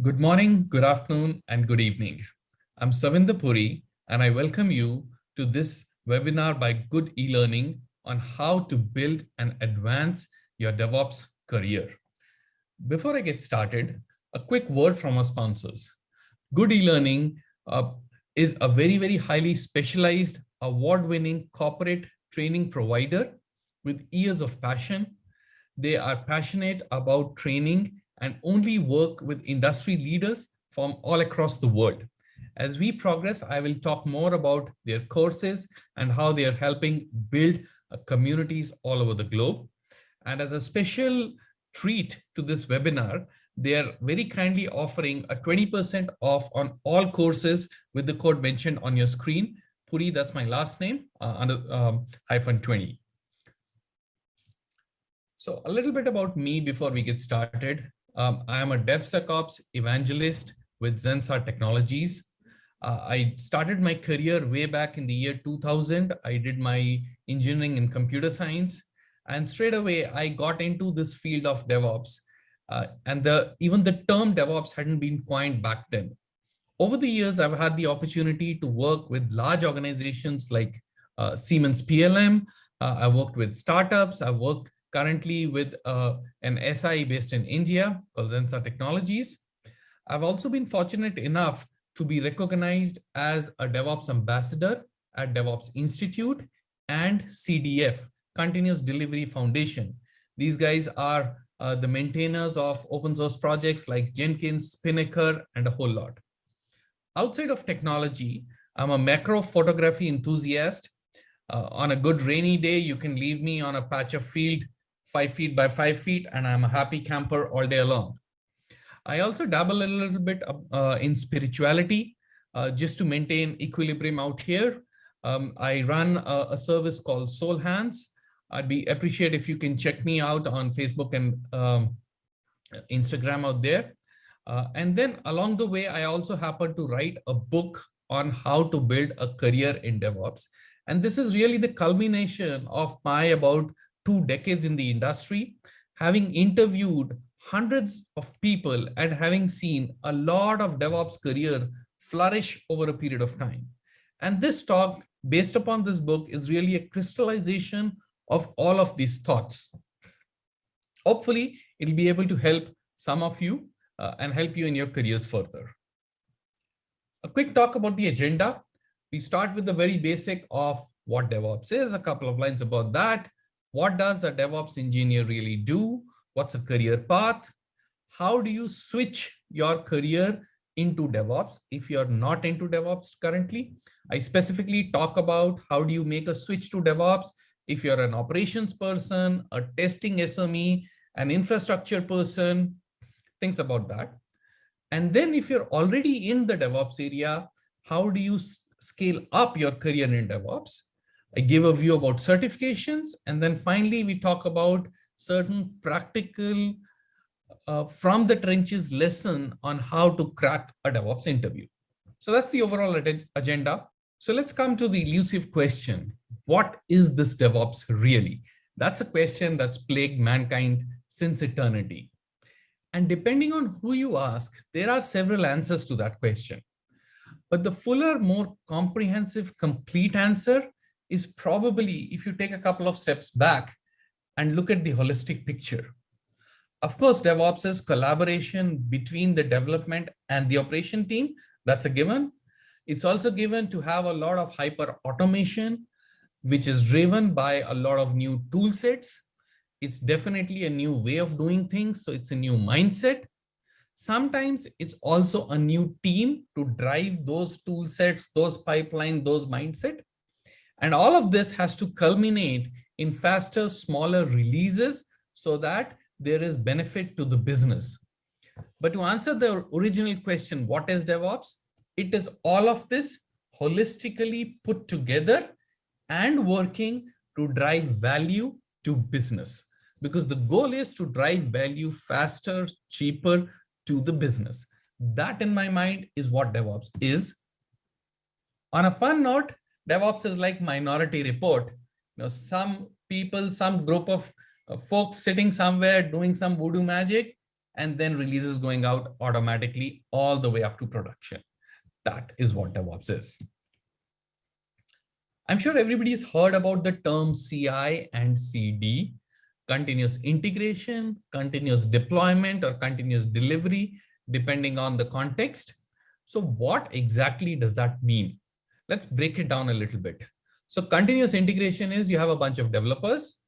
Good morning, good afternoon, and good evening. I'm Savinder, and I welcome you to this webinar by Good eLearning on how to build and advance your DevOps career. Before I get started, a quick word from our sponsors. Good eLearning is a very highly specialized, award-winning corporate training provider with years of passion. They are passionate about training and only work with industry leaders from all across the world. As we progress, I will talk more about their courses and how they are helping build communities all over the globe. And as a special treat to this webinar, they are very kindly offering a 20% off on all courses with the code mentioned on your screen. Puri, that's my last name, under -20. So a little bit about me before we get started. I am a DevSecOps evangelist with Zensar Technologies. I started my career way back in the year 2000. I did my engineering in computer science, and straight away I got into this field of DevOps. And even the term DevOps hadn't been coined back then. Over the years, I've had the opportunity to work with large organizations like Siemens PLM. I've worked with startups. I've worked currently with an SI based in India called Zensar Technologies. I've also been fortunate enough to be recognized as a DevOps ambassador at DevOps Institute and CDF, Continuous Delivery Foundation. These guys are the maintainers of open source projects like Jenkins, Spinnaker, and a whole lot. Outside of technology, I'm a macro photography enthusiast. On a good rainy day, you can leave me on a patch of field 5 feet by 5 feet, and I'm a happy camper all day long. I also dabble a little bit in spirituality just to maintain equilibrium out here. I run a service called Soul Hands. I'd appreciate if you can check me out on Facebook and Instagram out there. And then along the way, I also happen to write a book on how to build a career in DevOps. And this is really the culmination of my about 2 decades in the industry, having interviewed hundreds of people and having seen a lot of DevOps career flourish over a period of time. And this talk, based upon this book, is really a crystallization of all of these thoughts. Hopefully, it'll be able to help some of you and help you in your careers further. A quick talk about the agenda. We start with the very basic of what DevOps is, a couple of lines about that. What does a DevOps engineer really do? What's a career path? How do you switch your career into DevOps if you're not into DevOps currently? I specifically talk about how do you make a switch to DevOps if you're an operations person, a testing SME, an infrastructure person, things about that. And then if you're already in the DevOps area, how do you scale up your career in DevOps? I give a view about certifications, and then finally we talk about certain practical from the trenches lesson on how to crack a DevOps interview. So that's the overall agenda. So let's come to the elusive question. What is this DevOps really? That's a question that's plagued mankind since eternity. And depending on who you ask, there are several answers to that question. But the fuller, more comprehensive, complete answer is probably if you take a couple of steps back and look at the holistic picture. Of course, DevOps is collaboration between the development and the operation team. That's a given. It's also given to have a lot of hyper automation, which is driven by a lot of new tool sets. It's definitely a new way of doing things. So it's a new mindset. Sometimes it's also a new team to drive those tool sets, those pipelines, those mindset. And all of this has to culminate in faster, smaller releases so that there is benefit to the business. But to answer the original question, what is DevOps? It is all of this holistically put together and working to drive value to business. Because the goal is to drive value faster, cheaper to the business. That in my mind is what DevOps is. On a fun note, DevOps is like Minority Report. Some people, some group of folks sitting somewhere doing some voodoo magic, and then releases going out automatically all the way up to production. That is what DevOps is. I'm sure everybody's heard about the term CI and CD, continuous integration, continuous deployment, or continuous delivery, depending on the context. So what exactly does that mean? Let's break it down a little bit. So continuous integration is you have a bunch of developers.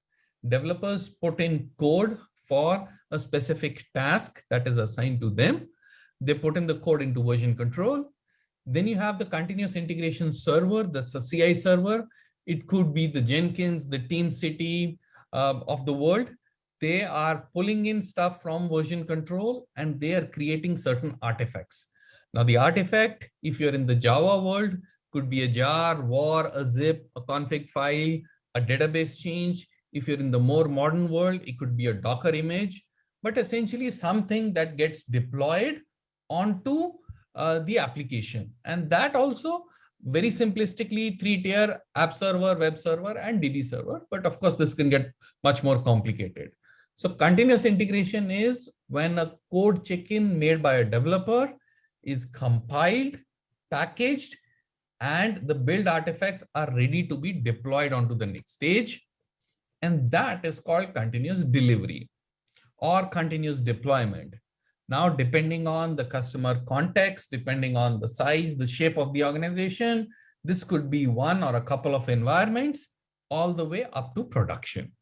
Developers put in code for a specific task that is assigned to them. They put in the code into version control. Then you have the continuous integration server, that's a CI server. It could be the Jenkins, the TeamCity of the world. They are pulling in stuff from version control and they are creating certain artifacts. Now the artifact, if you're in the Java world, could be a jar, var, a zip, a config file, a database change. If you're in the more modern world, it could be a Docker image, but essentially something that gets deployed onto the application. And that also very simplistically 3-tier app server, web server, and DB server. But of course, this can get much more complicated. So continuous integration is when a code check-in made by a developer is compiled, packaged, and the build artifacts are ready to be deployed onto the next stage. And that is called continuous delivery or continuous deployment. Now, depending on the customer context, depending on the size, the shape of the organization, this could be one or a couple of environments all the way up to production.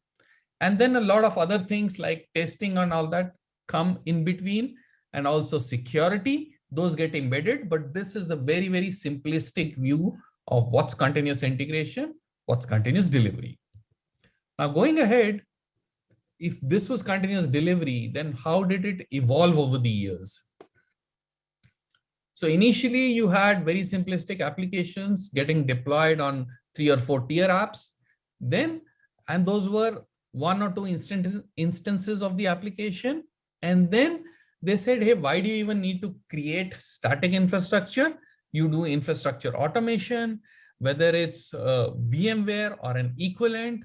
And then a lot of other things like testing and all that come in between, and also security, those get embedded. But this is the very, very simplistic view of what's continuous integration, what's continuous delivery. Now, going ahead, if this was continuous delivery, then how did it evolve over the years? So initially you had very simplistic applications getting deployed on 3 or 4 tier apps. Then, and those were 1 or 2 instances of the application. And then they said, hey, why do you even need to create static infrastructure? You do infrastructure automation, whether it's VMware or an equivalent.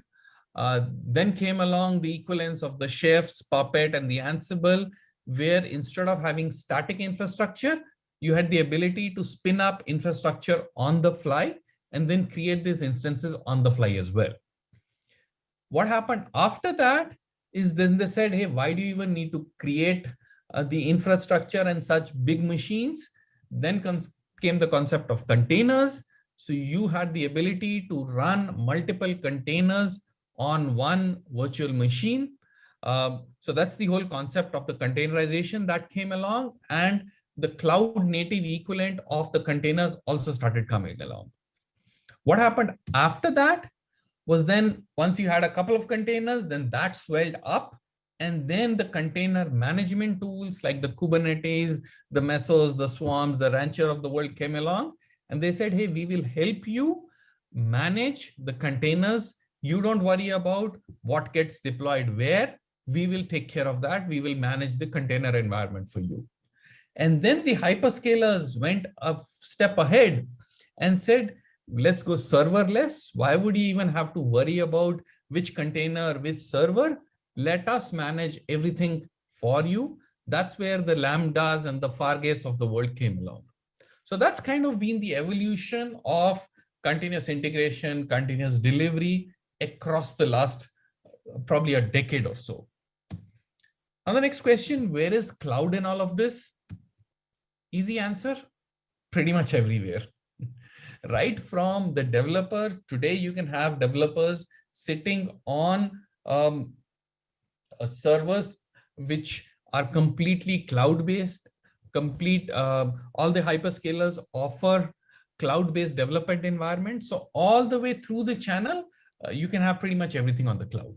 Then came along the equivalents of the Chefs, Puppet, and the Ansible, where instead of having static infrastructure, you had the ability to spin up infrastructure on the fly and then create these instances on the fly as well. What happened after that is then they said, hey, why do you even need to create the infrastructure and such big machines? Then came the concept of containers. So you had the ability to run multiple containers on one virtual machine. So that's the whole concept of the containerization that came along, and the cloud native equivalent of the containers also started coming along. What happened after that was then once you had a couple of containers, then that swelled up, and then the container management tools like the Kubernetes, the Mesos, the Swarms, the Rancher of the world came along, and they said, hey, we will help you manage the containers. You don't worry about what gets deployed where. We will take care of that. We will manage the container environment for you. And then the hyperscalers went a step ahead and said, let's go serverless. Why would you even have to worry about which container, which server? Let us manage everything for you. That's where the Lambdas and the Fargates of the world came along. So that's kind of been the evolution of continuous integration, continuous delivery across the last probably a decade or so. Now the next question, where is cloud in all of this? Easy answer, pretty much everywhere. Right from the developer, today you can have developers sitting on servers which are completely cloud-based, all the hyperscalers offer cloud-based development environment. So all the way through the channel, you can have pretty much everything on the cloud.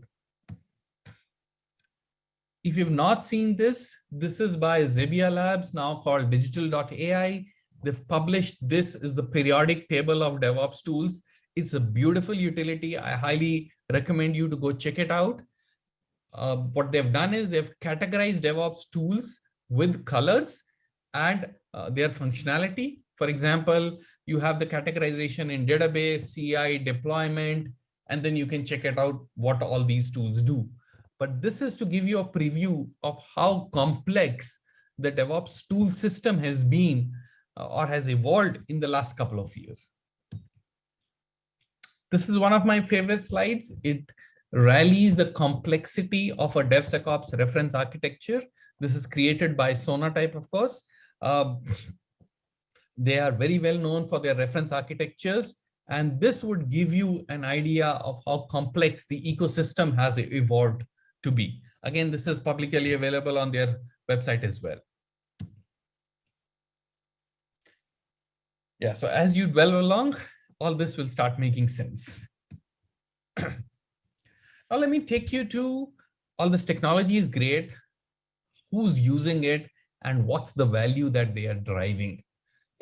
If you've not seen this, this is by Zebia Labs, now called digital.ai. They've published this is the periodic table of DevOps tools. It's a beautiful utility. I highly recommend you to go check it out. What they've done is they've categorized DevOps tools with colors and their functionality. For example, you have the categorization in database, CI, deployment, and then you can check it out what all these tools do. but this is to give you a preview of how complex the DevOps tool system has been or has evolved in the last couple of years. This is one of my favorite slides. It rallies the complexity of a DevSecOps reference architecture. This is created by Sonatype, of course. They are very well known for their reference architectures, and this would give you an idea of how complex the ecosystem has evolved to be. Again, this is publicly available on their website as well. Yeah, so as you dwell along, all this will start making sense. Now let me take you to all this technology is great, who's using it, and what's the value that they are driving.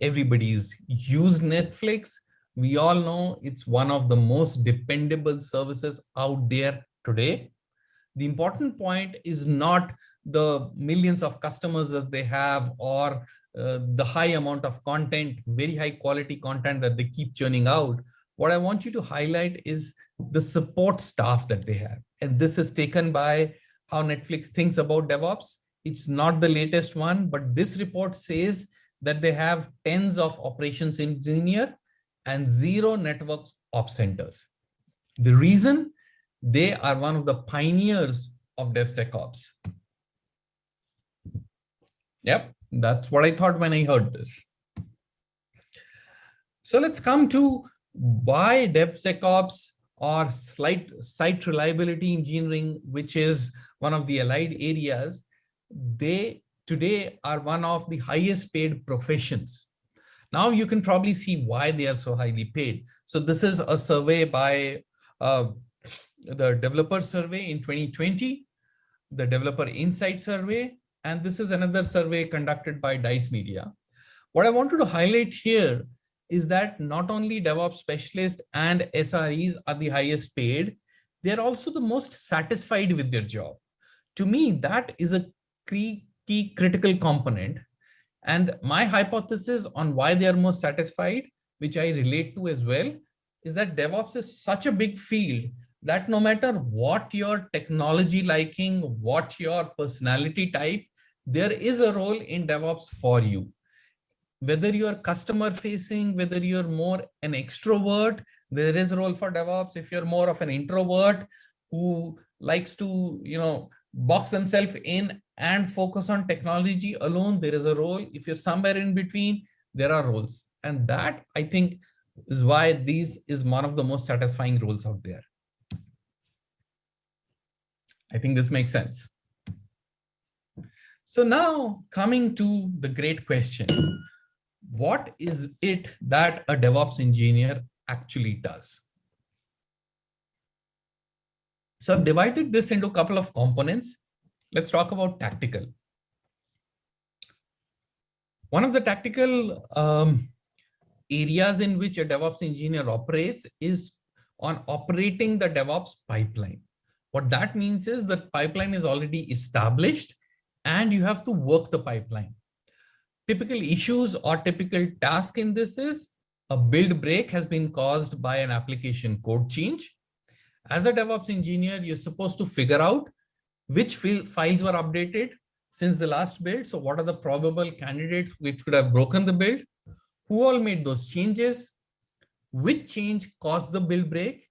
Everybody's used Netflix. We all know it's one of the most dependable services out there today. The important point is not the millions of customers that they have or the high amount of content, very high quality content that they keep churning out. What I want you to highlight is the support staff that they have. And this is taken by how Netflix thinks about DevOps. It's not the latest one, but this report says that they have tens of operations engineers and 0 network ops centers. The reason, they are one of the pioneers of DevSecOps. Yep, that's what I thought when I heard this. So let's come to why DevSecOps or site reliability engineering, which is one of the allied areas, they today are one of the highest paid professions. Now you can probably see why they are so highly paid. So this is a survey by the developer survey in 2020, the developer insight survey, and this is another survey conducted by Dice Media. What I wanted to highlight here is that not only DevOps specialists and SREs are the highest paid, they're also the most satisfied with their job. To me, that is a key critical component. And my hypothesis on why they are most satisfied, which I relate to as well, is that DevOps is such a big field that no matter what your technology liking, what your personality type, there is a role in DevOps for you. Whether you're customer facing, whether you're more an extrovert, there is a role for DevOps. If you're more of an introvert who likes to, box themselves in and focus on technology alone, there is a role. If you're somewhere in between, there are roles. And that, I think, is why these is one of the most satisfying roles out there. I think this makes sense. So now coming to the great question, what is it that a DevOps engineer actually does? So I've divided this into a couple of components. Let's talk about tactical. One of the tactical areas in which a DevOps engineer operates is on operating the DevOps pipeline. What that means is that pipeline is already established and you have to work the pipeline. Typical issues or typical task in this is a build break has been caused by an application code change. As a DevOps engineer, you're supposed to figure out which files were updated since the last build. So what are the probable candidates which could have broken the build? Who all made those changes? Which change caused the build break?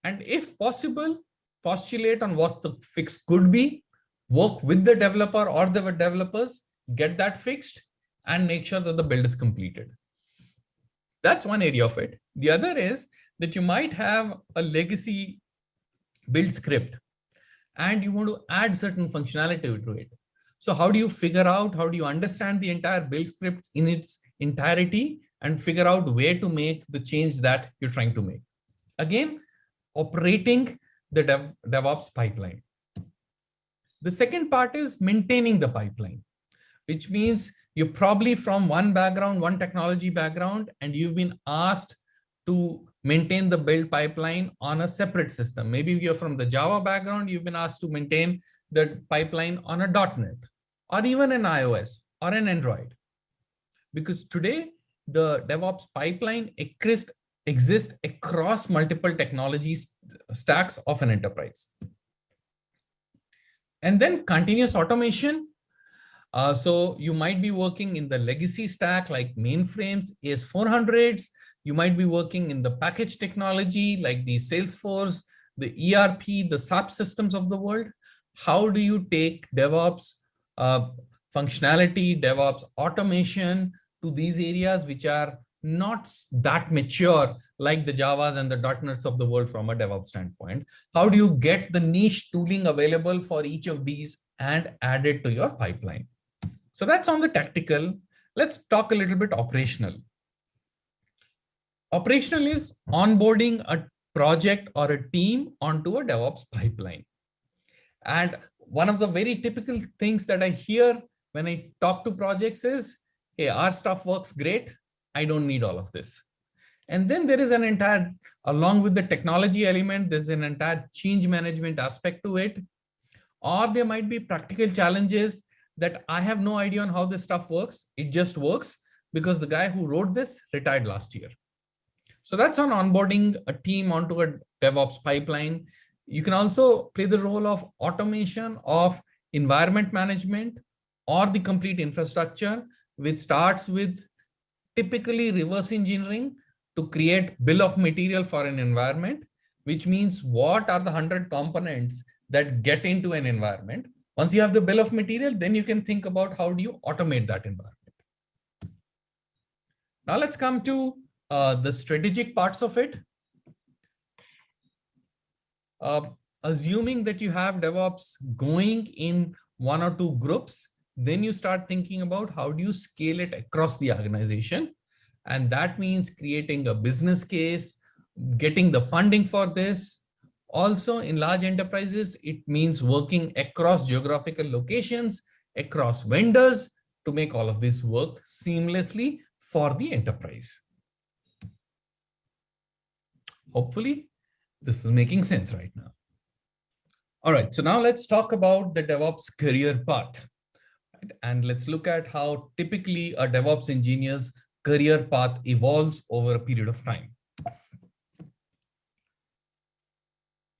And if possible, postulate on what the fix could be, work with the developer or the developers, get that fixed, and make sure that the build is completed. That's one area of it. The other is that you might have a legacy build script and you want to add certain functionality to it. So how do you figure out, how do you understand the entire build script in its entirety and figure out where to make the change that you're trying to make? Again, operating the DevOps pipeline. The second part is maintaining the pipeline, which means you're probably from one background, one technology background, and you've been asked to maintain the build pipeline on a separate system. Maybe you're from the Java background, you've been asked to maintain the pipeline on a .NET or even an iOS or an Android. Because today, the DevOps pipeline exists across multiple technology stacks of an enterprise. And then continuous automation. So you might be working in the legacy stack like mainframes, AS400s. You might be working in the package technology like the Salesforce, the ERP, the SAP systems of the world. How do you take DevOps uh, functionality, DevOps automation to these areas which are not that mature like the Javas and the .NETs of the world from a DevOps standpoint? How do you get the niche tooling available for each of these and add it to your pipeline? So that's on the tactical. Let's talk a little bit operational. Operational is onboarding a project or a team onto a DevOps pipeline. And one of the very typical things that I hear when I talk to projects is, hey, our stuff works great. I don't need all of this. And then there is an entire, along with the technology element, there's an entire change management aspect to it. Or there might be practical challenges that I have no idea on how this stuff works. It just works because the guy who wrote this retired last year. So that's on onboarding a team onto a DevOps pipeline. You can also play the role of automation of environment management or the complete infrastructure, which starts with typically reverse engineering to create bill of material for an environment, which means what are the 100 components that get into an environment. Once you have the bill of material, then you can think about how do you automate that environment. Now let's come to the strategic parts of it. Assuming that you have DevOps going in one or two groups, then you start thinking about how do you scale it across the organization. And that means creating a business case, getting the funding for this. Also, in large enterprises, it means working across geographical locations, across vendors to make all of this work seamlessly for the enterprise. Hopefully, this is making sense right now. All right, so now let's talk about the DevOps career path. And let's look at how typically a DevOps engineer's career path evolves over a period of time.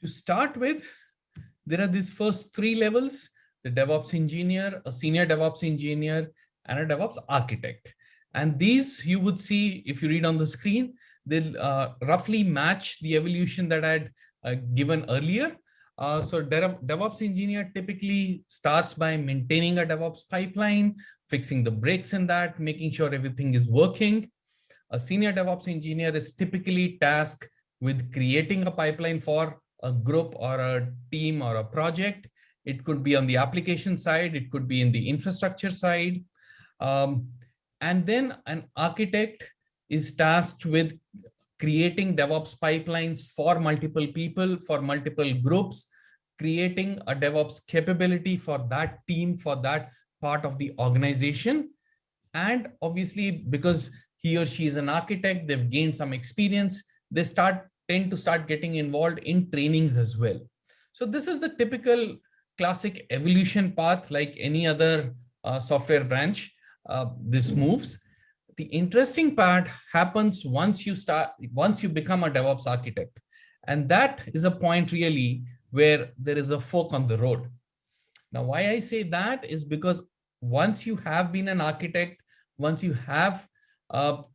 To start with, there are these first three levels: the DevOps engineer, a senior DevOps engineer, and a DevOps architect. And these you would see if you read on the screen, they'll roughly match the evolution that I had given earlier. So DevOps engineer typically starts by maintaining a DevOps pipeline, fixing the breaks in that, making sure everything is working. A senior DevOps engineer is typically tasked with creating a pipeline for a group or a team or a project. It could be on the application side, it could be in the infrastructure side. And then an architect is tasked with creating DevOps pipelines for multiple people, for multiple groups, creating a DevOps capability for that team, for that part of the organization. And obviously, because he or she is an architect, they've gained some experience, they tend to start getting involved in trainings as well. So this is the typical classic evolution path, like any other software branch. This moves. The interesting part happens once you become a DevOps architect. And that is a point really where there is a fork on the road. Now, why I say that is because once you have been an architect, once you have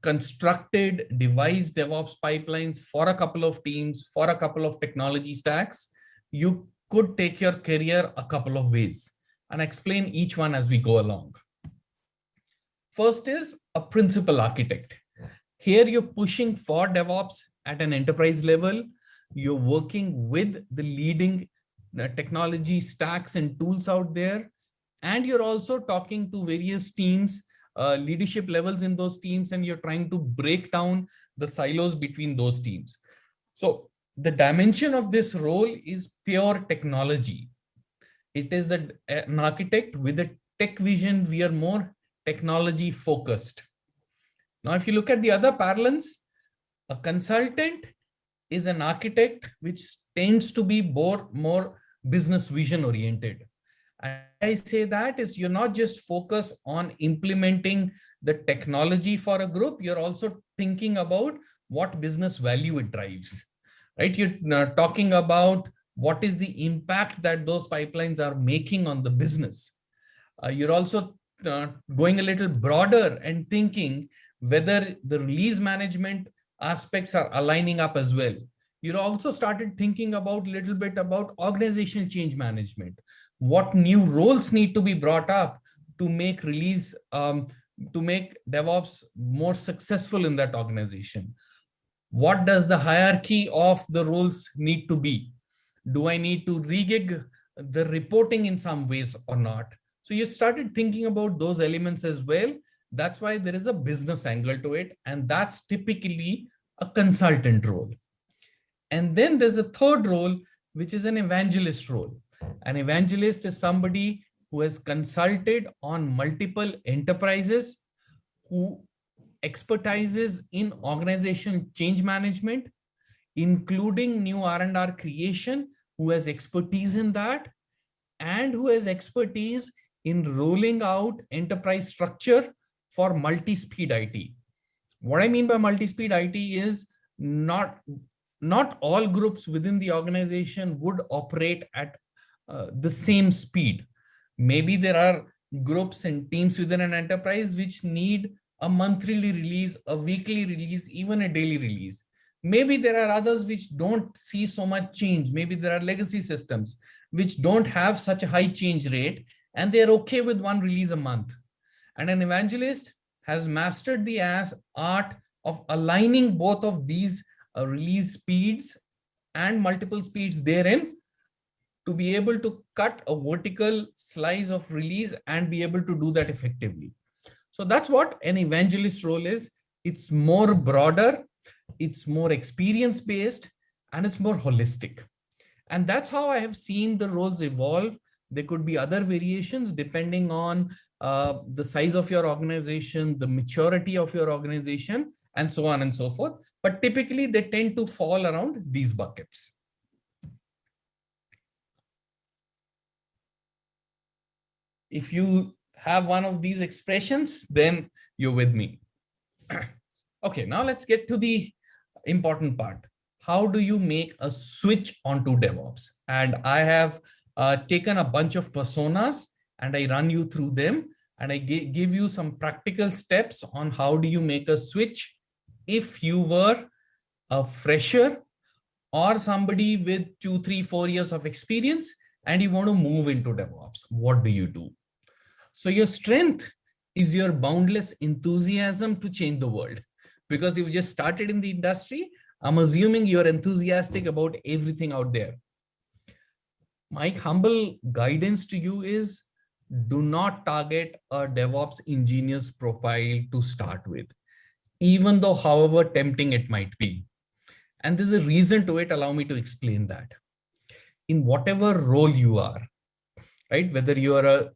constructed, devised DevOps pipelines for a couple of teams, for a couple of technology stacks, you could take your career a couple of ways, and explain each one as we go along. First is a principal architect. Here you're pushing for DevOps at an enterprise level. You're working with the leading technology stacks and tools out there. And you're also talking to various teams, leadership levels in those teams, and you're trying to break down the silos between those teams. So the dimension of this role is pure technology. It is an architect with a tech vision. We are more technology focused. Now, if you look at the other parlance, a consultant is an architect which tends to be more business vision oriented. And I say that is you're not just focused on implementing the technology for a group, you're also thinking about what business value it drives, right? You're talking about What is the impact that those pipelines are making on the business? You're also going a little broader and thinking whether the release management aspects are aligning up as well. You also started thinking about a little bit about organizational change management. What new roles need to be brought up to make release, to make DevOps more successful in that organization? What does the hierarchy of the roles need to be? Do I need to regig the reporting in some ways or not? So you started thinking about those elements as well. That's why there is a business angle to it. And that's typically a consultant role. And then there's a third role, which is an evangelist role. An evangelist is somebody who has consulted on multiple enterprises, who expertises in organization change management, including new R&R creation, who has expertise in that, and who has expertise in rolling out enterprise structure for multi-speed IT. What I mean by multi-speed IT is not all groups within the organization would operate at the same speed. Maybe there are groups and teams within an enterprise which need a monthly release, a weekly release, even a daily release. Maybe there are others which don't see so much change. Maybe there are legacy systems which don't have such a high change rate, and they're okay with one release a month. And an evangelist has mastered the art of aligning both of these release speeds and multiple speeds therein to be able to cut a vertical slice of release and be able to do that effectively. So that's what an evangelist role is. It's more broader, it's more experience-based, and it's more holistic. And that's how I have seen the roles evolve. There could be other variations depending on the size of your organization, the maturity of your organization, and so on and so forth. But typically, they tend to fall around these buckets. If you have one of these expressions, then you're with me. Okay, now let's get to the important part. How do you make a switch onto DevOps? And I have taken a bunch of personas and I run you through them, and I give you some practical steps on how do you make a switch if you were a fresher or somebody with 2, 3, 4 years of experience and you want to move into DevOps. What do you do? So your strength is your boundless enthusiasm to change the world. Because you've just started in the industry, I'm assuming you're enthusiastic about everything out there. My humble guidance to you is do not target a DevOps engineer's profile to start with, even though however tempting it might be. And there's a reason to it. Allow me to explain that. In whatever role you are, right? Whether you are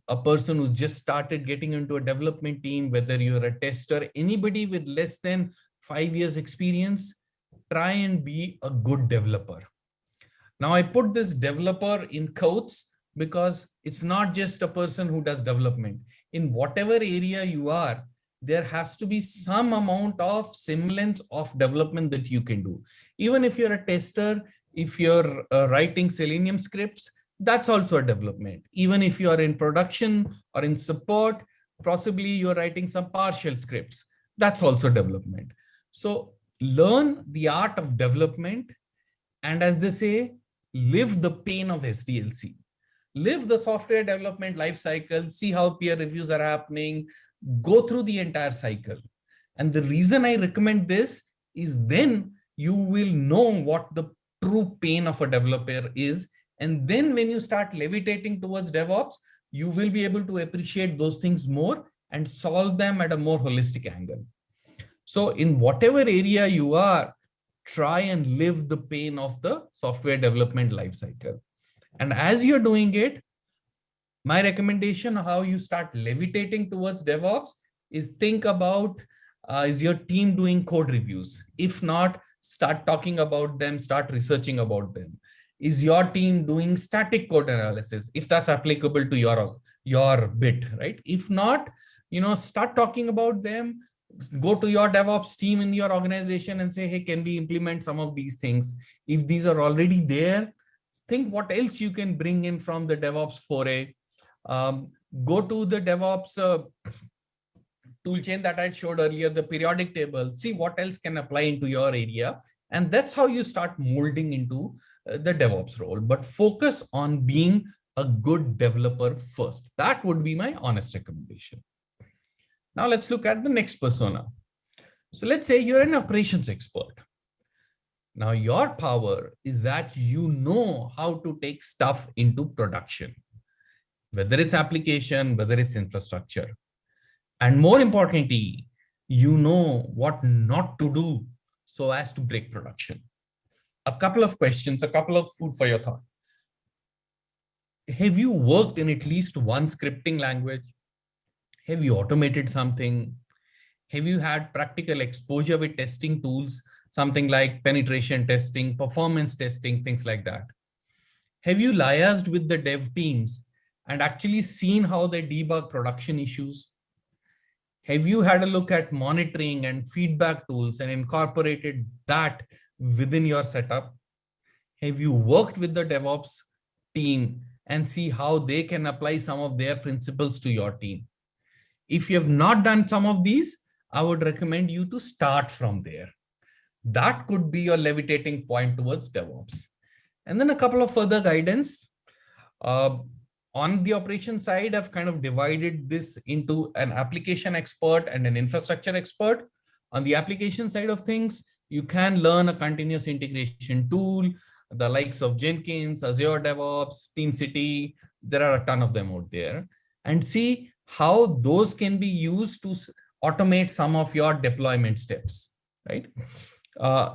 a person who just started getting into a development team, whether you're a tester, anybody with less than 5 years experience, try and be a good developer. Now I put this developer in quotes because it's not just a person who does development. In whatever area you are, there has to be some amount of semblance of development that you can do. Even if you're a tester, if you're writing Selenium scripts, that's also a development. Even if you are in production or in support, possibly you're writing some partial scripts, that's also development. So learn the art of development, and as they say, live the pain of SDLC. Live the software development life cycle, see how peer reviews are happening, go through the entire cycle. And the reason I recommend this is then you will know what the true pain of a developer is. And then when you start levitating towards DevOps, you will be able to appreciate those things more and solve them at a more holistic angle. So in whatever area you are, try and live the pain of the software development lifecycle. And as you're doing it, my recommendation on how you start levitating towards DevOps is think about, is your team doing code reviews? If not, start talking about them, start researching about them. Is your team doing static code analysis? If that's applicable to your bit, right? If not, start talking about them, Go to your DevOps team in your organization and say, hey, can we implement some of these things? If these are already there, think what else you can bring in from the DevOps foray. Go to the DevOps toolchain that I showed earlier, the periodic table, see what else can apply into your area. And that's how you start molding into the DevOps role. But focus on being a good developer first. That would be my honest recommendation. Now let's look at the next persona. So let's say you're an operations expert. Now your power is that you know how to take stuff into production, whether it's application, whether it's infrastructure. And more importantly, you know what not to do so as to break production. A couple of questions, a couple of food for your thought. Have you worked in at least one scripting language? Have you automated something? Have you had practical exposure with testing tools, something like penetration testing, performance testing, things like that? Have you liaised with the dev teams and actually seen how they debug production issues? Have you had a look at monitoring and feedback tools and incorporated that within your setup? Have you worked with the DevOps team and see how they can apply some of their principles to your team? If you have not done some of these, I would recommend you to start from there. That could be your levitating point towards DevOps. And then a couple of further guidance. On the operation side, I've kind of divided this into an application expert and an infrastructure expert. On the application side of things, you can learn a continuous integration tool, the likes of Jenkins, Azure DevOps, TeamCity. There are a ton of them out there, and see how those can be used to automate some of your deployment steps, right?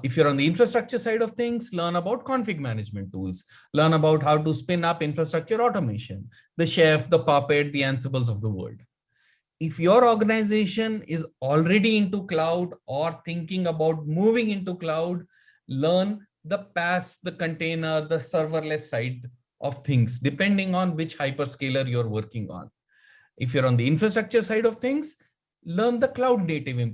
If you're on the infrastructure side of things, learn about config management tools, learn about how to spin up infrastructure automation, the Chef, the Puppet, the Ansibles of the world. If your organization is already into cloud or thinking about moving into cloud, learn the PaaS, the container, the serverless side of things, depending on which hyperscaler you're working on. If you're on the infrastructure side of things, learn the cloud native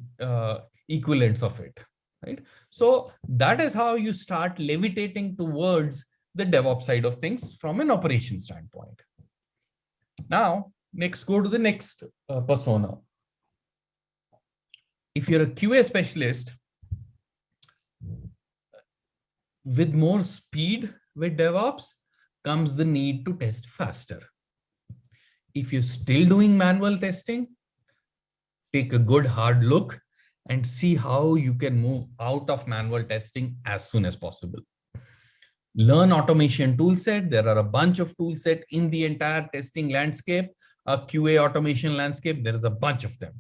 equivalents of it. Right? So that is how you start levitating towards the DevOps side of things from an operations standpoint. Now, next, go to the next persona. If you're a QA specialist, with more speed with DevOps comes the need to test faster. If you're still doing manual testing, take a good hard look and see how you can move out of manual testing as soon as possible. Learn automation toolset. There are a bunch of toolset in the entire testing landscape, a QA automation landscape. There is a bunch of them.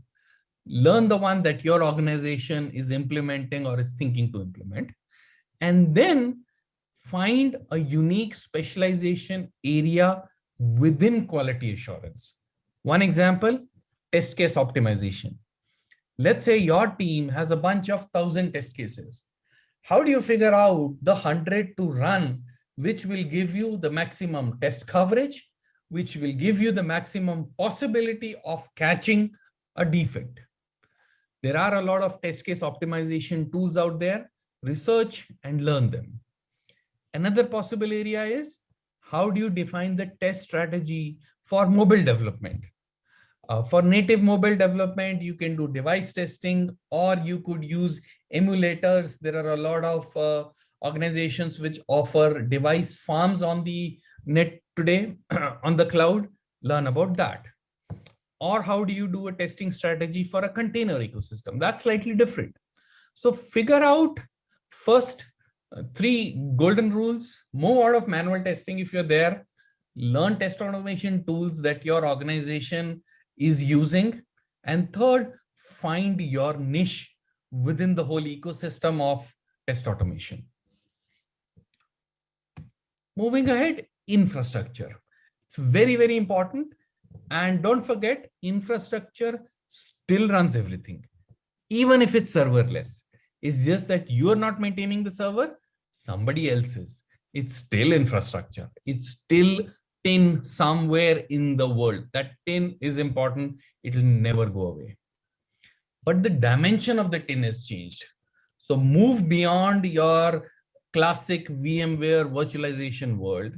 Learn the one that your organization is implementing or is thinking to implement, and then find a unique specialization area within quality assurance. One example, test case optimization. Let's say your team has a bunch of 1,000 test cases. How do you figure out the 100 to run, which will give you the maximum test coverage, which will give you the maximum possibility of catching a defect? There are a lot of test case optimization tools out there. Research and learn them. Another possible area is, how do you define the test strategy for mobile development? For native mobile development, you can do device testing, or you could use emulators. There are a lot of organizations which offer device farms on the net today on the cloud. Learn about that. Or how do you do a testing strategy for a container ecosystem? That's slightly different. So figure out first 3 golden rules. Move out of manual testing if you're there. Learn test automation tools that your organization is using. And third, find your niche within the whole ecosystem of test automation. Moving ahead, infrastructure. It's very, very important. And don't forget, infrastructure still runs everything, even if it's serverless. It's just that you're not maintaining the server, somebody else is. It's still infrastructure. It's still tin somewhere in the world. That tin is important. It will never go away. but the dimension of the tin has changed. So move beyond your classic VMware virtualization world,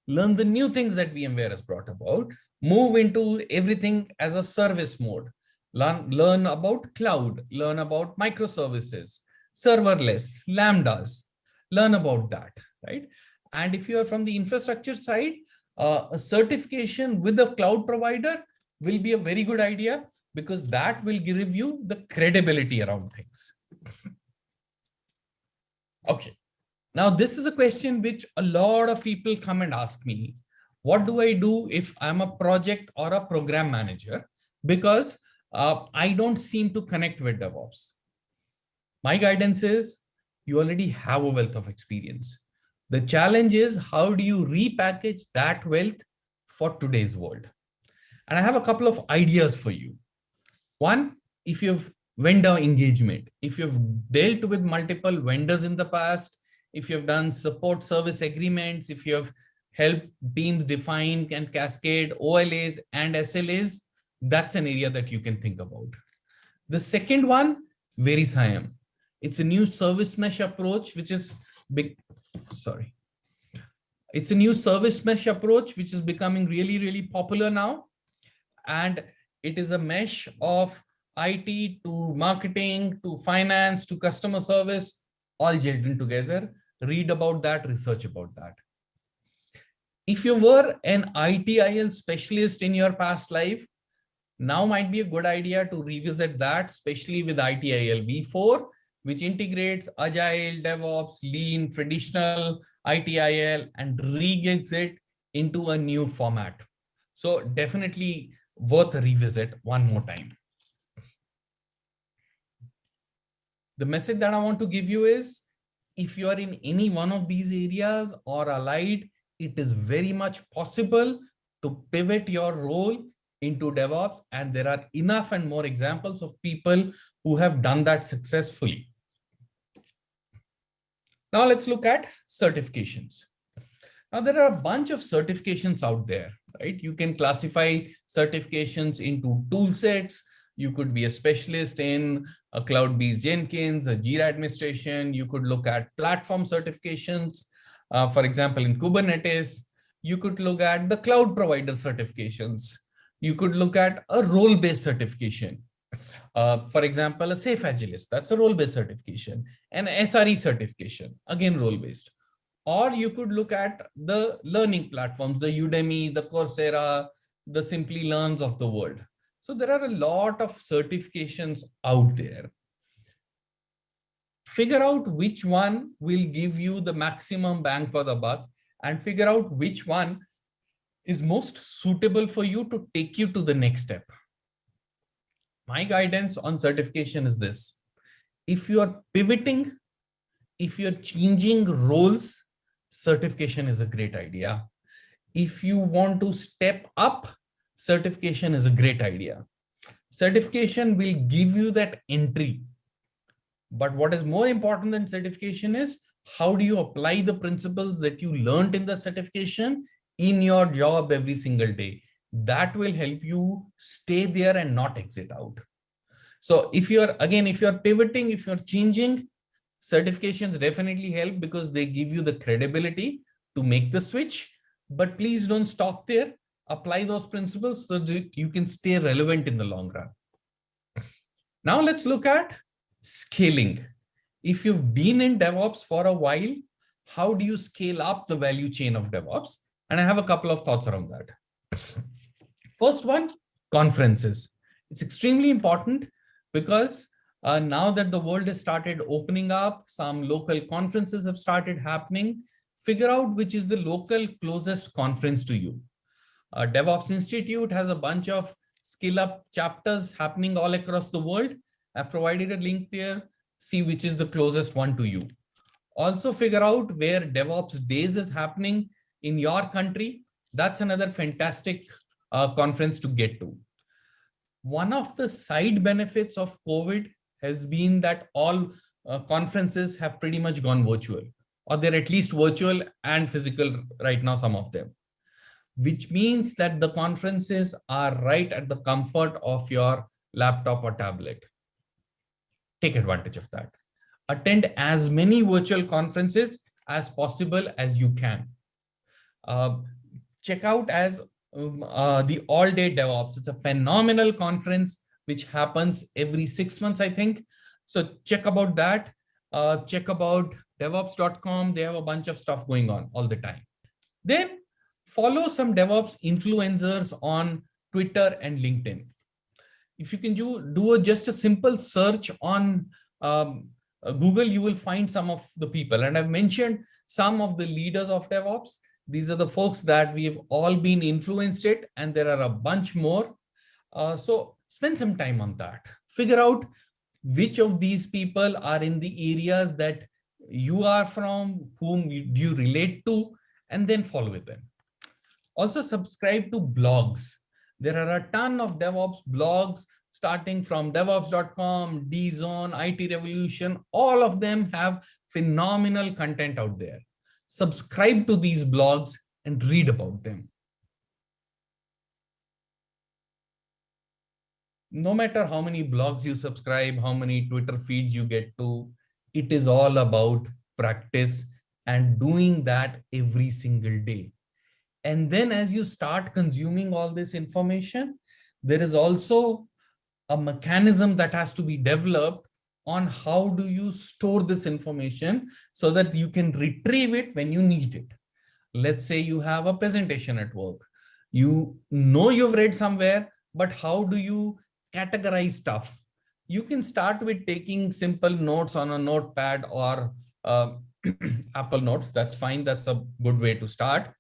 learn the new things that VMware has brought about, move into everything as a service mode, learn about cloud, learn about microservices, serverless, lambdas, learn about that, right? And if you are from the infrastructure side, a certification with a cloud provider will be a very good idea, because that will give you the credibility around things. Okay. Now, this is a question which a lot of people come and ask me. What do I do if I'm a project or a program manager? Because I don't seem to connect with DevOps. My guidance is you already have a wealth of experience. The challenge is, how do you repackage that wealth for today's world? And I have a couple of ideas for you. One, if you've vendor engagement, if you've dealt with multiple vendors in the past, if you've done support service agreements, if you have helped teams define and cascade OLAs and SLAs, that's an area that you can think about. The second one, VeriSIAM. It's a new service mesh approach, which is big. Sorry. It's a new service mesh approach, which is becoming really, really popular now. And it is a mesh of IT to marketing to finance to customer service, all gelled in together. Read about that, research about that. If you were an ITIL specialist in your past life, now might be a good idea to revisit that, especially with ITIL V4, which integrates Agile, DevOps, Lean, traditional ITIL, and regigs it into a new format. So definitely worth a revisit one more time. The message that I want to give you is, if you are in any one of these areas or allied, it is very much possible to pivot your role into DevOps. And there are enough and more examples of people who have done that successfully. Now let's look at certifications. Now there are a bunch of certifications out there, right? You can classify certifications into toolsets. You could be a specialist in a cloud-based Jenkins, a Jira administration. You could look at platform certifications. For example, in Kubernetes, you could look at the cloud provider certifications. You could look at a role-based certification. For example, a Safe Agilist, that's a role-based certification. An SRE certification, again, role-based. Or you could look at the learning platforms, the Udemy, the Coursera, the Simply Learns of the world. So there are a lot of certifications out there. Figure out which one will give you the maximum bang for the buck, and figure out which one is most suitable for you to take you to the next step. My guidance on certification is this: if you are pivoting, if you're changing roles, certification is a great idea. If you want to step up, certification is a great idea. Certification will give you that entry. But what is more important than certification is, how do you apply the principles that you learned in the certification in your job every single day? That will help you stay there and not exit out. So if you're pivoting, if you're changing, certifications definitely help, because they give you the credibility to make the switch. But please don't stop there. Apply those principles so that you can stay relevant in the long run. Now let's look at scaling. If you've been in DevOps for a while, how do you scale up the value chain of DevOps? And I have a couple of thoughts around that. First one, conferences. It's extremely important, because now that the world has started opening up, some local conferences have started happening. Figure out which is the local closest conference to you. DevOps Institute has a bunch of skill up chapters happening all across the world. I've provided a link there. See which is the closest one to you. Also figure out where DevOps Days is happening in your country. That's another fantastic conference to get to. One of the side benefits of COVID has been that all conferences have pretty much gone virtual, or they're at least virtual and physical right now, some of them, which means that the conferences are right at the comfort of your laptop or tablet. Take advantage of that. Attend as many virtual conferences as possible as you can. Uh, Check out as the all-day DevOps. It's a phenomenal conference which happens every 6 months, I think. So check about that. Check about DevOps.com. They have a bunch of stuff going on all the time. Then follow some DevOps influencers on Twitter and LinkedIn. If you can do just a simple search on Google, you will find some of the people. And I've mentioned some of the leaders of DevOps. These are the folks that we've all been influenced it, and there are a bunch more. So spend some time on that. Figure out which of these people are in the areas that you are from, whom you relate to, and then follow with them. Also subscribe to blogs. There are a ton of DevOps blogs starting from DevOps.com, dzone, IT Revolution. All of them have phenomenal content out there. Subscribe to these blogs and read about them. No matter how many blogs you subscribe, how many Twitter feeds you get to, it is all about practice and doing that every single day. And then as you start consuming all this information, there is also a mechanism that has to be developed on how do you store this information so that you can retrieve it when you need it. Let's say you have a presentation at work. You know you've read somewhere, but how do you categorize stuff? You can start with taking simple notes on a notepad or Apple Notes. That's fine. That's a good way to start.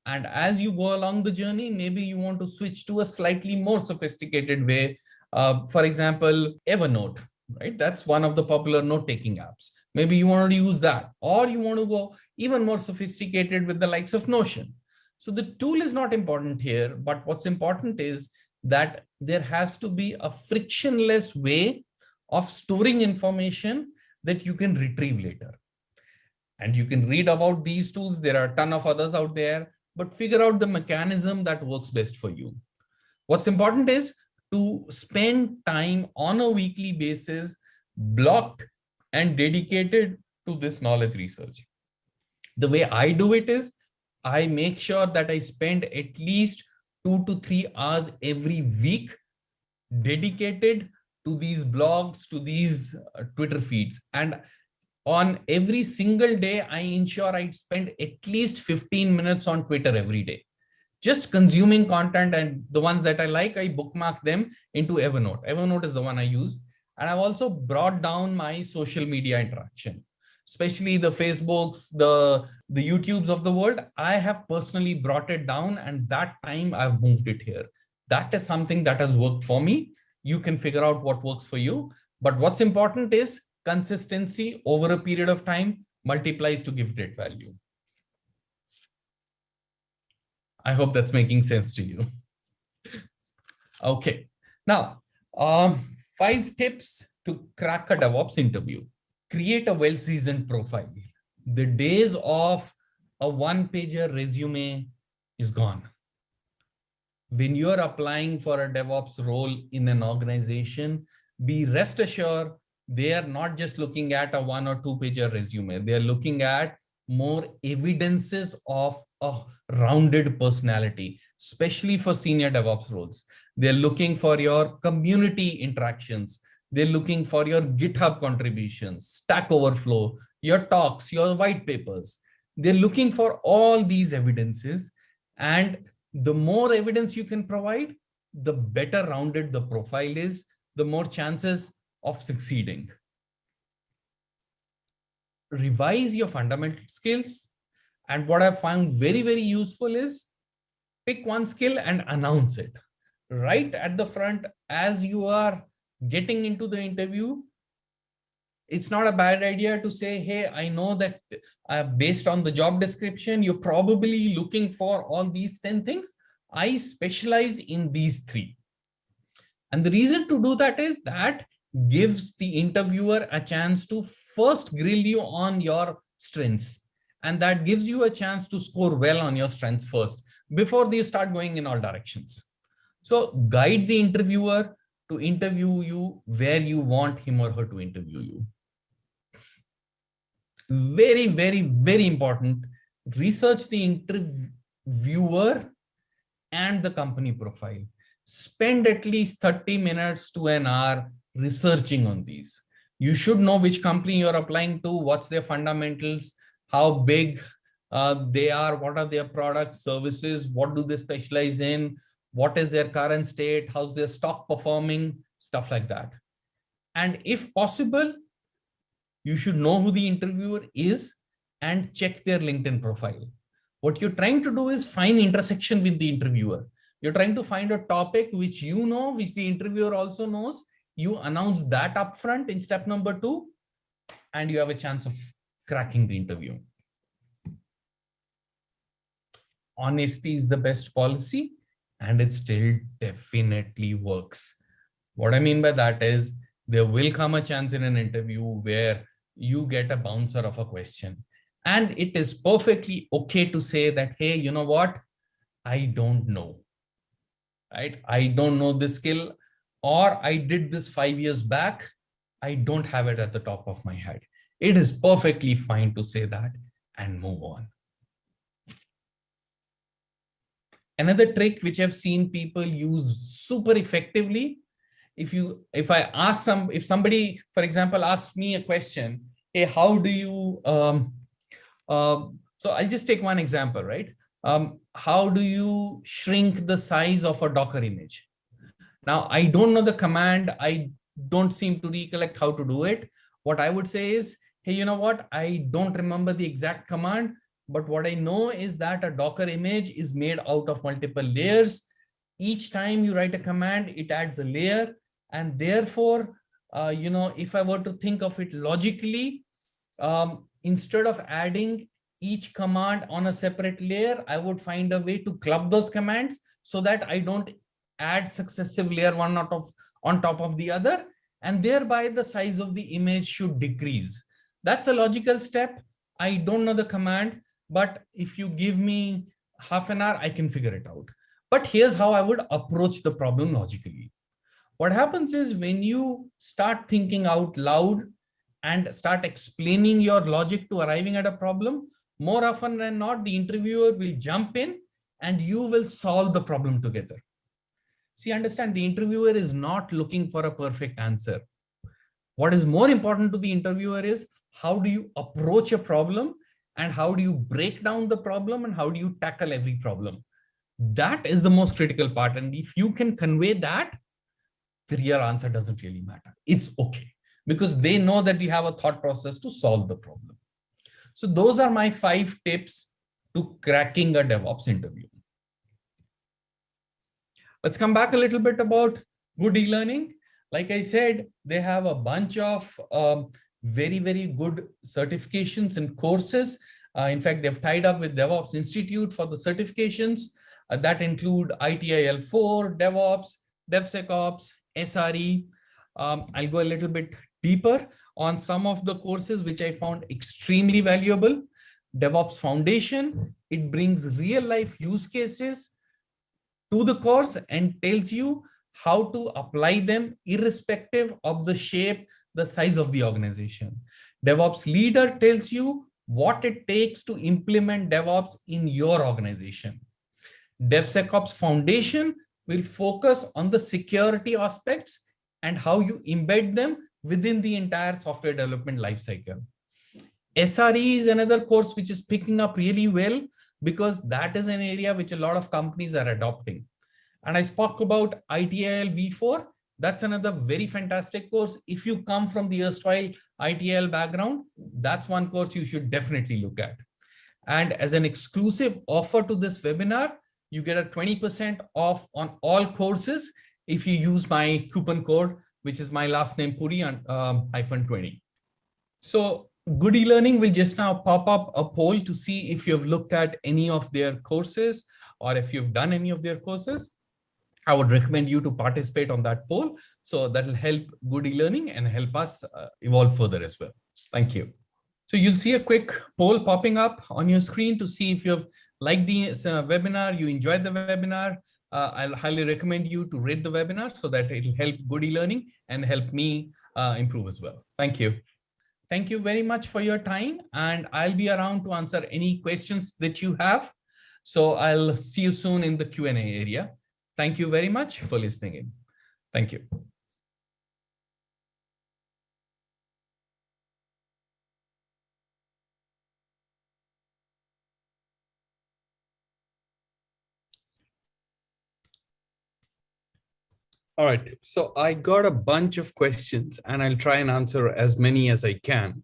And as you go along the journey, maybe you want to switch to a slightly more sophisticated way. For example, Evernote, right? That's one of the popular note-taking apps. Maybe you want to use that, or you want to go even more sophisticated with the likes of Notion. So the tool is not important here, but what's important is that there has to be a frictionless way of storing information that you can retrieve later. And you can read about these tools. There are a ton of others out there, but figure out the mechanism that works best for you. What's important is to spend time on a weekly basis, blocked and dedicated to this knowledge research. The way I do it is I make sure that I spend at least 2 to 3 hours every week dedicated to these blogs, to these Twitter feeds. And on every single day, I ensure I spend at least 15 minutes on Twitter every day, just consuming content, and the ones that I like, I bookmark them into Evernote. Evernote is the one I use. And I've also brought down my social media interaction, especially the Facebooks, the YouTubes of the world. I have personally brought it down, and that time I've moved it here. That is something that has worked for me. You can figure out what works for you. But what's important is consistency over a period of time multiplies to give great value. I hope that's making sense to you. Okay, now 5 tips to crack a DevOps interview. Create a well-seasoned profile. The days of a one-pager resume is gone. When you're applying for a DevOps role in an organization, be rest assured they are not just looking at a 1 or 2-pager resume. They are looking at more evidences of a rounded personality, especially for senior DevOps roles. They're looking for your community interactions. They're looking for your GitHub contributions, Stack Overflow, your talks, your white papers. They're looking for all these evidences. And the more evidence you can provide, the better rounded the profile is, the more chances of succeeding. Revise your fundamental skills. And what I found very, very useful is pick one skill and announce it right at the front as you are getting into the interview. It's not a bad idea to say, hey, I know that based on the job description, you're probably looking for all these 10 things. I specialize in these 3. And the reason to do that is that gives the interviewer a chance to first grill you on your strengths. And that gives you a chance to score well on your strengths first before you start going in all directions. So guide the interviewer to interview you where you want him or her to interview you. Very, very, very important. Research the interviewer and the company profile. Spend at least 30 minutes to an hour researching on these. You should know which company you're applying to, what's their fundamentals, how big they are, what are their products, services, what do they specialize in, what is their current state, how's their stock performing, stuff like that. And if possible, you should know who the interviewer is and check their LinkedIn profile. What you're trying to do is find intersection with the interviewer. You're trying to find a topic which you know, which the interviewer also knows. You announce that upfront in step number 2, and you have a chance of cracking the interview. Honesty is the best policy, and it still definitely works. What I mean by that is there will come a chance in an interview where you get a bouncer of a question. And it is perfectly okay to say that, hey, you know what? I don't know, right? I don't know this skill, or I did this 5 years back. I don't have it at the top of my head. It is perfectly fine to say that and move on. Another trick which I've seen people use super effectively, if somebody, for example, asks me a question, hey, how do you, so I'll just take one example, right? How do you shrink the size of a Docker image? Now, I don't know the command. I don't seem to recollect how to do it. What I would say is, hey, you know what? I don't remember the exact command, but what I know is that a Docker image is made out of multiple layers. Each time you write a command, it adds a layer. And therefore, if I were to think of it logically, instead of adding each command on a separate layer, I would find a way to club those commands so that I don't add successive layer one on top of the other, and thereby the size of the image should decrease. That's a logical step. I don't know the command, but if you give me half an hour, I can figure it out. But here's how I would approach the problem logically. What happens is when you start thinking out loud and start explaining your logic to arriving at a problem, more often than not, the interviewer will jump in and you will solve the problem together. See, understand, the interviewer is not looking for a perfect answer. What is more important to the interviewer is how do you approach a problem and how do you break down the problem and how do you tackle every problem. That is the most critical part. And if you can convey that, the real answer doesn't really matter. It's okay, because they know that you have a thought process to solve the problem. So those are my 5 tips to cracking a DevOps interview. Let's come back a little bit about good e-learning. Like I said, they have a bunch of very, very good certifications and courses. In fact, they've tied up with DevOps Institute for the certifications that include ITIL 4, DevOps, DevSecOps, SRE. I'll go a little bit deeper on some of the courses which I found extremely valuable. DevOps Foundation, it brings real life use cases to the course and tells you how to apply them irrespective of the shape, the size of the organization. DevOps Leader tells you what it takes to implement DevOps in your organization. DevSecOps Foundation will focus on the security aspects and how you embed them within the entire software development lifecycle. SRE is another course which is picking up really well because that is an area which a lot of companies are adopting. And I spoke about ITIL V4. That's another very fantastic course. If you come from the erstwhile ITIL background, that's one course you should definitely look at. And as an exclusive offer to this webinar, you get a 20% off on all courses if you use my coupon code, which is my last name Puri -20. So Good e-learning will just now pop up a poll to see if you've looked at any of their courses or if you've done any of their courses. I would recommend you to participate on that poll. So that will help Good e-learning and help us evolve further as well. Thank you. So you'll see a quick poll popping up on your screen to see if you've liked the webinar, you enjoyed the webinar. I'll highly recommend you to read the webinar so that it'll help good e-learning and help me improve as well. Thank you. Thank you very much for your time, and I'll be around to answer any questions that you have. So I'll see you soon in the Q&A area. Thank you very much for listening in. Thank you. All right, so I got a bunch of questions and I'll try and answer as many as I can.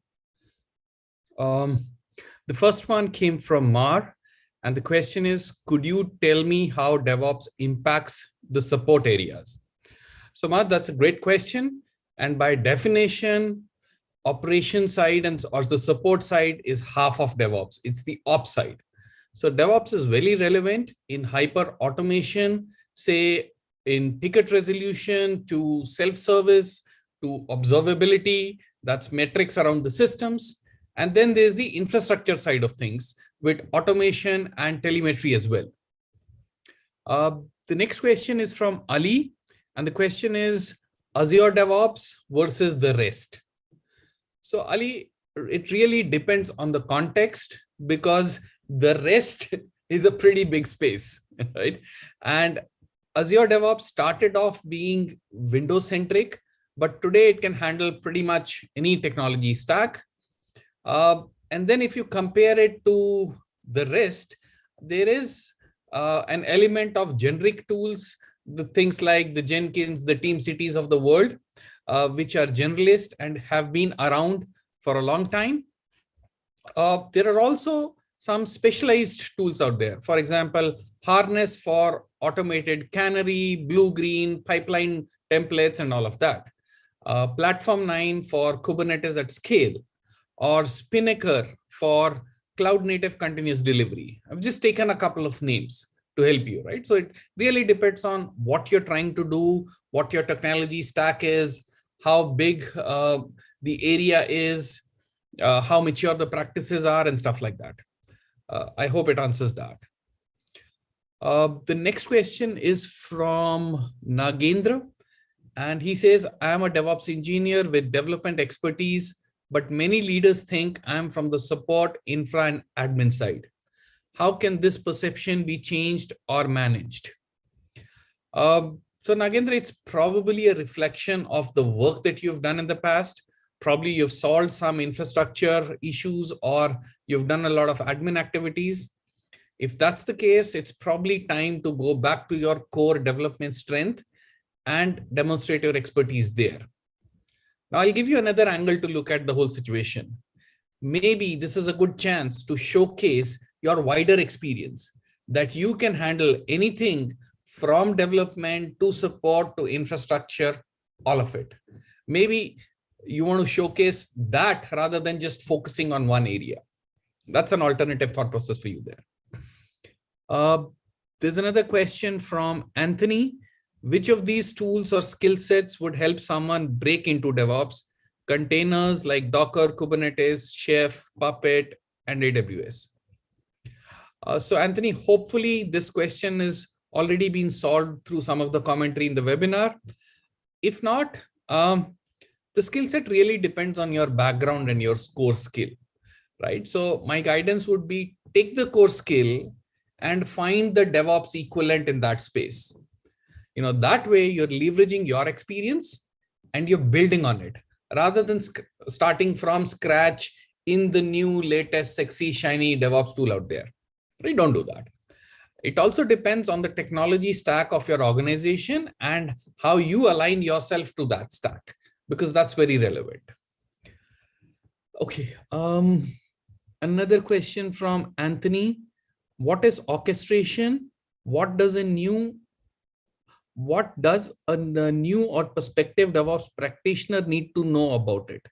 The first one came from Mar, and the question is, could you tell me how DevOps impacts the support areas? So Mar, that's a great question. And by definition, operation side or the support side is half of DevOps. It's the ops side. So DevOps is very relevant in hyper automation, say in ticket resolution to self-service to observability, that's metrics around the systems. And then there's the infrastructure side of things with automation and telemetry as well. The next question is from Ali. And the question is Azure DevOps versus the rest. So Ali, it really depends on the context because the rest is a pretty big space, right? And Azure DevOps started off being Windows-centric, but today it can handle pretty much any technology stack. And then if you compare it to the rest, there is an element of generic tools, the things like the Jenkins, the TeamCities of the world, which are generalist and have been around for a long time. There are also some specialized tools out there. For example, Harness for automated canary, blue-green, pipeline templates, and all of that. Platform 9 for Kubernetes at scale, or Spinnaker for cloud-native continuous delivery. I've just taken a couple of names to help you, right? So it really depends on what you're trying to do, what your technology stack is, how big the area is, how mature the practices are, and stuff like that. I hope it answers that. The next question is from Nagendra, and he says, I am a DevOps engineer with development expertise, but many leaders think I'm from the support, infra, and admin side. How can this perception be changed or managed? So Nagendra, it's probably a reflection of the work that you've done in the past. Probably you've solved some infrastructure issues or you've done a lot of admin activities. If that's the case, it's probably time to go back to your core development strength and demonstrate your expertise there. Now, I'll give you another angle to look at the whole situation. Maybe this is a good chance to showcase your wider experience, that you can handle anything from development to support to infrastructure, all of it. Maybe you want to showcase that rather than just focusing on one area. That's an alternative thought process for you there. There's another question from Anthony. Which of these tools or skill sets would help someone break into DevOps? Containers like Docker, Kubernetes, Chef, Puppet, and AWS. So Anthony, hopefully this question is already been solved through some of the commentary in the webinar. If not, the skill set really depends on your background and your core skill, right? So my guidance would be take the core skill and find the DevOps equivalent in that space. You know, that way you're leveraging your experience and you're building on it rather than starting from scratch in the new latest sexy shiny DevOps tool out there. Right? Don't do that. It also depends on the technology stack of your organization and how you align yourself to that stack, because that's very relevant. Okay. Another question from Anthony. What is orchestration? What does a new or prospective DevOps practitioner need to know about it?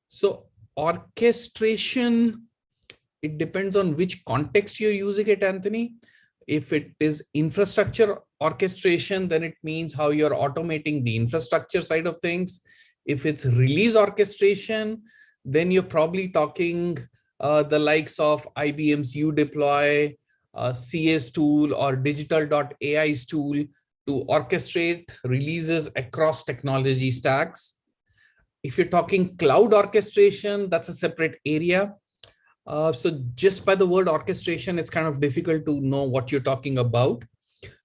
So orchestration, it depends on which context you're using it, Anthony. If it is infrastructure orchestration, then it means how you're automating the infrastructure side of things. If it's release orchestration, then you're probably talking the likes of IBM's udeploy, CA's tool or digital.ai's tool to orchestrate releases across technology stacks. If you're talking cloud orchestration, that's a separate area. So just by the word orchestration, it's kind of difficult to know what you're talking about,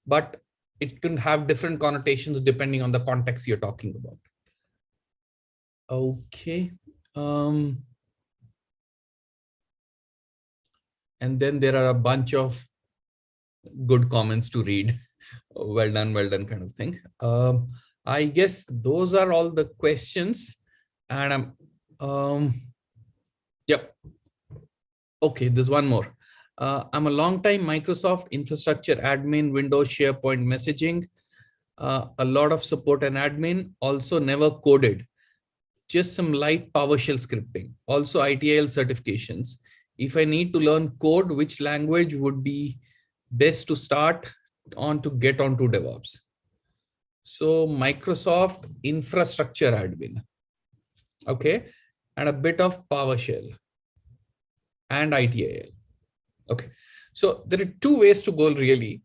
but it can have different connotations depending on the context you're talking about. Okay. And then there are a bunch of good comments to read. Well done kind of thing. I guess those are all the questions. And yep. Okay, there's one more. I'm a long-time Microsoft infrastructure admin, Windows, SharePoint messaging, a lot of support and admin, also never coded, just some light PowerShell scripting, also ITIL certifications. If I need to learn code, which language would be best to start on to get onto DevOps? So Microsoft infrastructure admin, okay, and a bit of PowerShell and ITIL. Okay, so there are two ways to go really.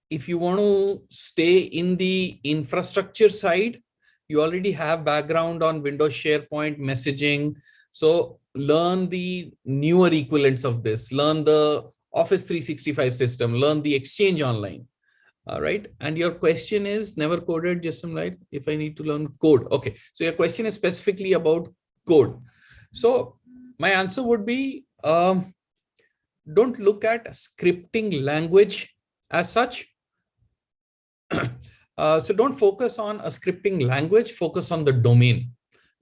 If you want to stay in the infrastructure side, you already have background on Windows, SharePoint, messaging. So learn the newer equivalents of this, learn the Office 365 system, learn the Exchange Online. All right. And your question is never coded, just some like if I need to learn code. Okay. So your question is specifically about code. So my answer would be, don't look at scripting language as such. So don't focus on a scripting language, focus on the domain,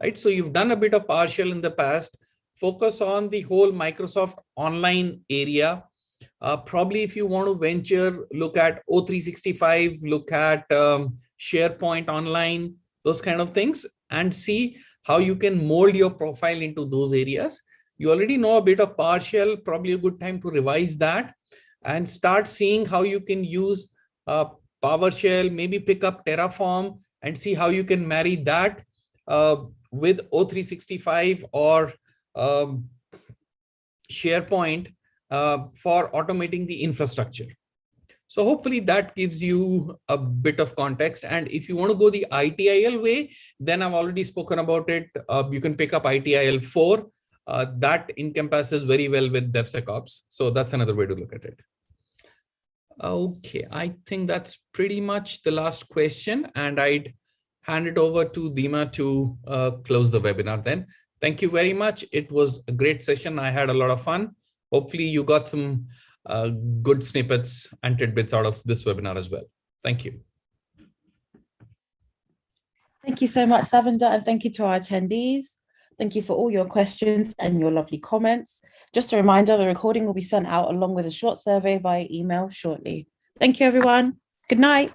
right? So you've done a bit of PowerShell in the past, focus on the whole Microsoft Online area. Probably if you want to venture, look at O365, look at SharePoint Online, those kind of things, and see how you can mold your profile into those areas. You already know a bit of PowerShell, probably a good time to revise that and start seeing how you can use PowerShell, maybe pick up Terraform and see how you can marry that with O365 or SharePoint for automating the infrastructure. So hopefully that gives you a bit of context. And if you want to go the ITIL way, then I've already spoken about it. You can pick up ITIL 4. That encompasses very well with DevSecOps. So that's another way to look at it. Okay, I think that's pretty much the last question. And I'd hand it over to Dima to close the webinar then. Thank you very much. It was a great session. I had a lot of fun. Hopefully you got some good snippets and tidbits out of this webinar as well. Thank you. Thank you so much, Savinder, and thank you to our attendees. Thank you for all your questions and your lovely comments. Just a reminder, the recording will be sent out along with a short survey via email shortly. Thank you, everyone. Good night.